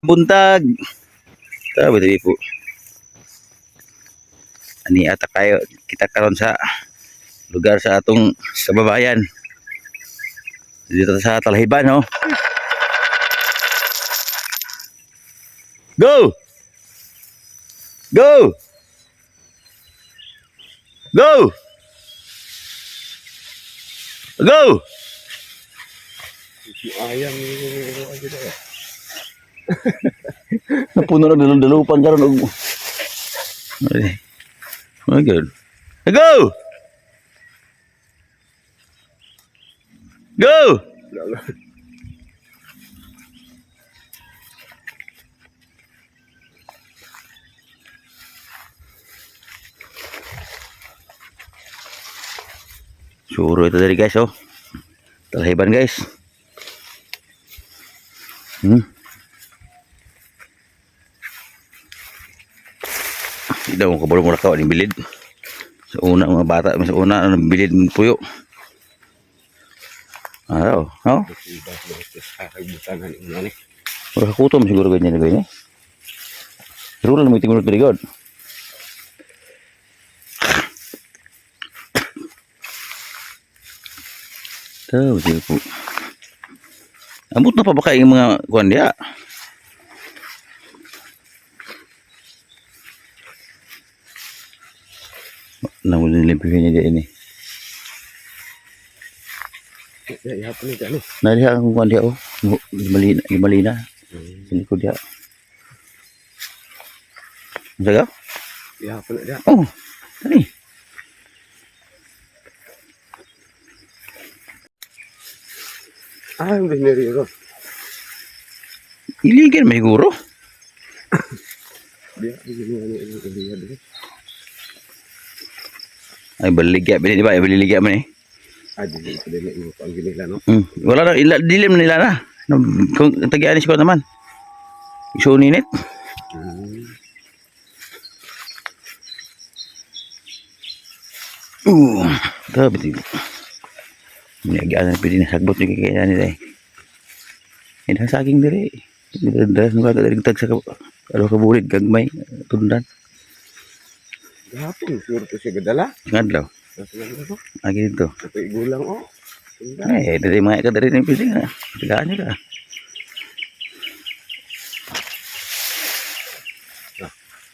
Buntag. Sabi tabi po. Ani ata kayo kita karon sa lugar sa atong kababayan. Dito sa Talhiban, no? Go! Go! Go! Go! Ayam Napuno na dalupan karon og. Oh good. Go! Go! Suro itu dari guys, oh. Talhiban guys. Hindi daw ko mula ka ni bilid. Sa una mga bata, sa una bilid ng puyo. Araw, no? Wala kutom siguro ganyan na ganyan. Pero lang may tingulot very good. Tahu dia po. Ambot na pa ba kayo yung mga kuwan dia? Nang lilimpihin niya dia ini. Ya, apa nih, Cak? Nah dia ang kuwan dia, oh. Gimalina. Sini ko dia. Jaga? Ya, apa nih, Cak? Oh, tadi. Ah, udah nyari itu. Iligan may guro. Dia lihat dulu. Ay baligya bili di ba? Baligya man eh. Aja di ini pang gini lah, no. Wala na dilim nila na. Kung tagianis ko naman. So ninit. Grabe ito. Niagaan na pwede na sagbot yung kaya nila eh. Hindi sa saging diri. Dalas mo ka dari tag sa kabulig gagmay tundan. Gapon, sure to siya gadala. Ngadlaw. Agi dito. Tapi gulang, oh. Eh, dari mga ka dari ng pwede nga. Tagaan nyo ka.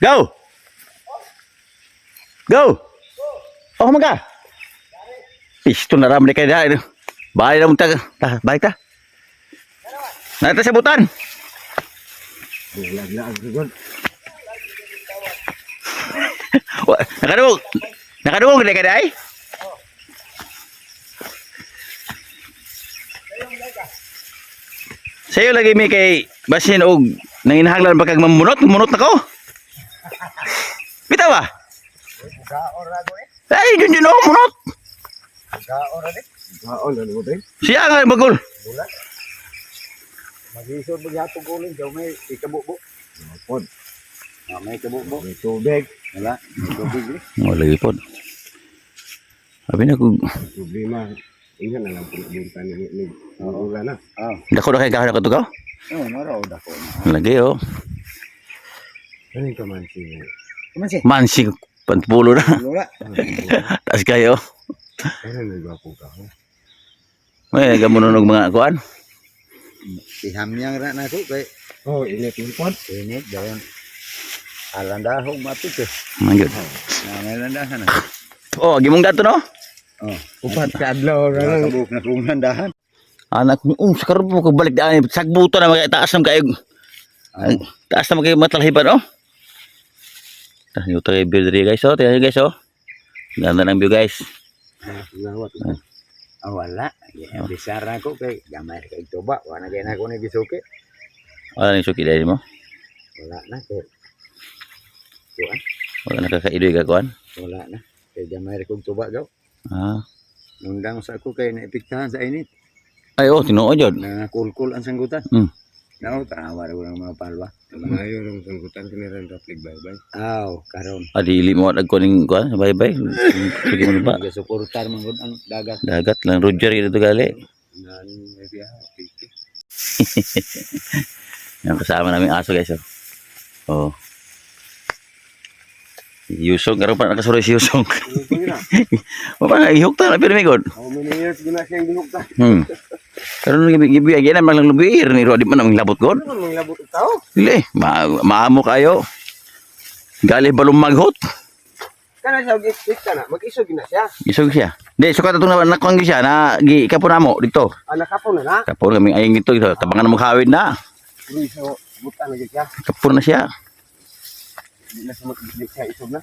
Go! Go! Oh, maga! Pisto na ramli kayo dahil. Bahay na mong bahay ta. Nata sa butan. Lag-lag sigod. Nakadungog. Nakadungog na ka dahil? Sa'yo lagi may kay basin og nanginahanglan pagkag mamunot. Munot na ko. Bitaw ba? Ay, yun ako munot. Gaon na mo din. Siya nga bagol. Mag-isod mo yapong kuling, daw may ikabubo. Pod. May ikabubo. May tubig. Wala. May tubig eh. Wala ipod. Sabi na kung Problema. Ingat na lang pinabunta ni Ulan na. dako na kayo kahon ako to ka? Oo, naraw dako. Lagi oh. Ano yung kamansi? Mansi panpulo na. Lola. Taas kayo. Ano yung gwapo ka? May gamunog mga kuan. Ihamyang ra na ko kay Oh, init yung pod. init dayon. Alandahong mapit eh. Mangyod. Na may landahan na. Oh, gimong dato no? Oh, Upat ka adlaw na lang. kabuk na kung landahan. Anak mo, sakar mo kagbalik daan. Sagbuto na mga taas na kayo. Taas na mga matalhiban oh. Yung tayo view diri guys oh. Tingnan nyo guys oh. Ganda ng view guys. Nawat. Oh, wala. Ya, besar na ko kay gamay kay tuba. Wala kay na ko ni gisuki. Wala nang suki dahil mo. Wala na kay. Kuan, Wala na kakaidoy ka kuan. wala na. Kay gamay ko tuba gaw. Ah. Nundang sa ko kay naipiktahan sa init. Ay oh, tinuod yun. Na kulkul ang sanggutan. Nao tawa ra ng mga palwa. Mayo ng sangkutan kiniran raplig bye-bye. Aw, karon. Adili mo nagkuning kuan. Bye-bye. Sige mo ba? Gasuportar man gud ang dagat. Dagat lang. Roger ito gali. Nan may biya. Yung kasama namin aso guys. Oh. Yusong, karon pa nakasuroy si Yusong. Mapa ihok ta na pirmigod. How many years gina siyang dihok ta? Karon gibi agyan man lang lubir ni Rodi man ang labot god. Ano mang labot ang tao? Dili, maamo kayo. Gali balong maghot. Kana siya git kana, mag-isog gina siya. Isog siya. Di sukat atong nakong siya na gi kapon namo dito. Anak kapon na. Kapon kami ayong dito tabangan na maghawid na. Dili siya butan lagi siya. Kapon na siya. Di na siya isog na.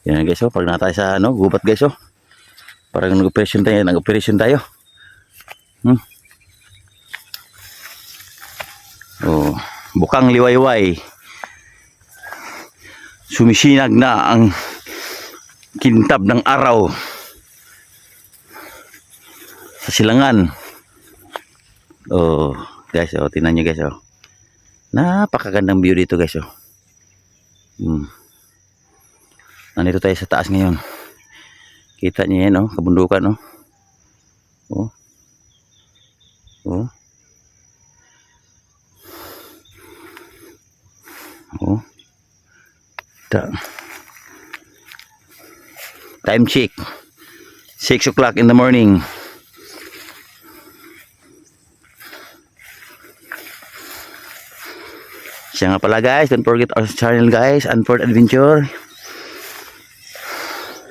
Yan guys, pag natay sa gubat guys, parang nag-operation tayo, Oh, bukang liwayway. Sumisinag na ang kintab ng araw sa silangan. Oh, guys, tingnan niyo guys, napakagandang view dito guys, Nandito tayo sa taas ngayon. Kita niyo yan, kabundukan, Oh. Oh. Oh. Time check. 6 o'clock in the morning. Siya nga pala guys, don't forget our channel guys, Unport Adventure.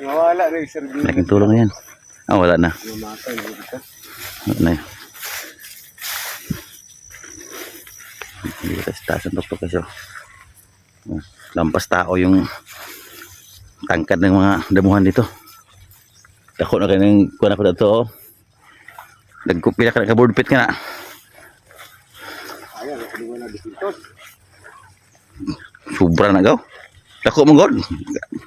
Wala rin sir. Malaking tulong yan. Wala na. Mamatay na kita. Wala na yun. Hindi ko tayo taas ang tuktok kasi. Lampas tao yung tangkad ng mga damuhan dito. Dako na kanyang kuha na ko dito. Nagkupila ka na ka-board pit ka na. Ayan, nakuha na bisintos. Sobra na gaw. Dako mong god.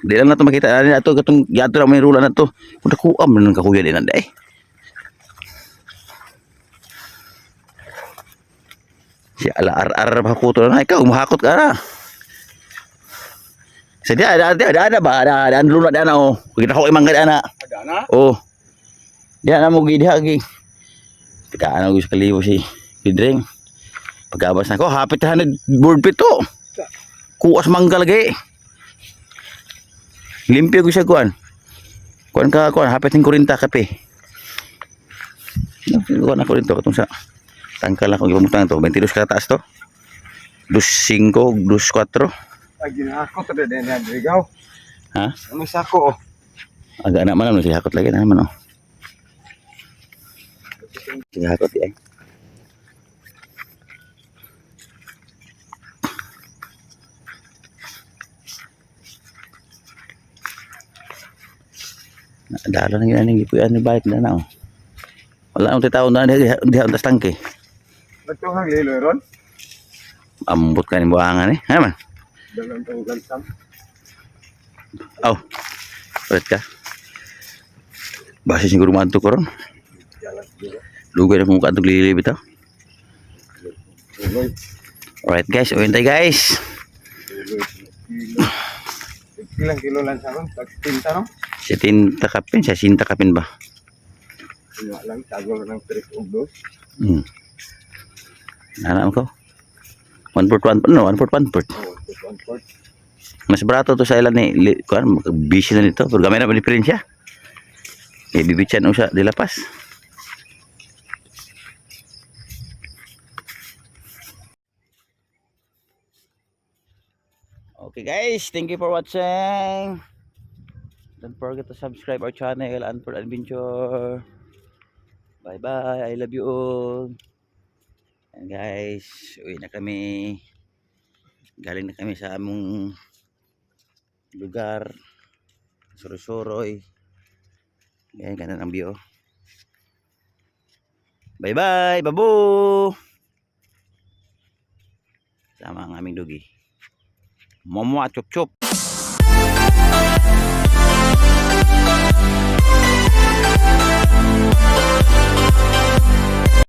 Di lang na ito makita. Ano na ito? Gato na may rula na ito. Kung nakuam na ng kakuya din na day. Si ala-ar-ar hakuto na. Ikaw, mahakot ka na. Sa ada ba? Ada luna na oh. Kita ko imang gada na. Ada na? Oh. Diyan na mo gidha gi. Tika ano gusto kalibo si Pidring. Pagabas na ko, hapit na board pito. Kuwas mangga lagi. Limpyo ko siya kuan. Kuan hapit ng 40 kape. Kuan ako dito katong sa tangkal ako gipamutang to 22 ka taas to. 25, 24. Ay, ginako to din yan, Drigaw. Ha? Ano sako, oh. Agak anak mana si hakot lagi na naman oh. Si hakot ya. Dalo na yun gipuan ni bike na na oh. Wala ang tao na di ang tangke. Betul hang lilo ron. Ambot ka ni buangan eh. Ha man? Dalam tong lansam. Oh. Ulit ka. Basi siguro manto ko ron. Lugay na kung kanto lilib ito. Alright guys, uwintay guys. Ilang kilo lansam ron? Tinta no? Sa sinta kapin ba? Wala lang, tagol ng 3 ug 2. Alam ko. 1 port 1 no, 1 port 1 port. Oh, 1 port. Mas barato to sa ilan ni kuan busy na nito. Pero gamay na pa diferensya. Bibityan mo siya dilapas. Okay guys, thank you for watching. Don't forget to subscribe our channel Unport Adventure. Bye bye, I love you all. And guys, uwi na kami. Galing na kami sa among lugar. Surusuroy. Yan, ganun ang view. Bye bye, babu! Sama ang aming dugi. Momo at chup chup.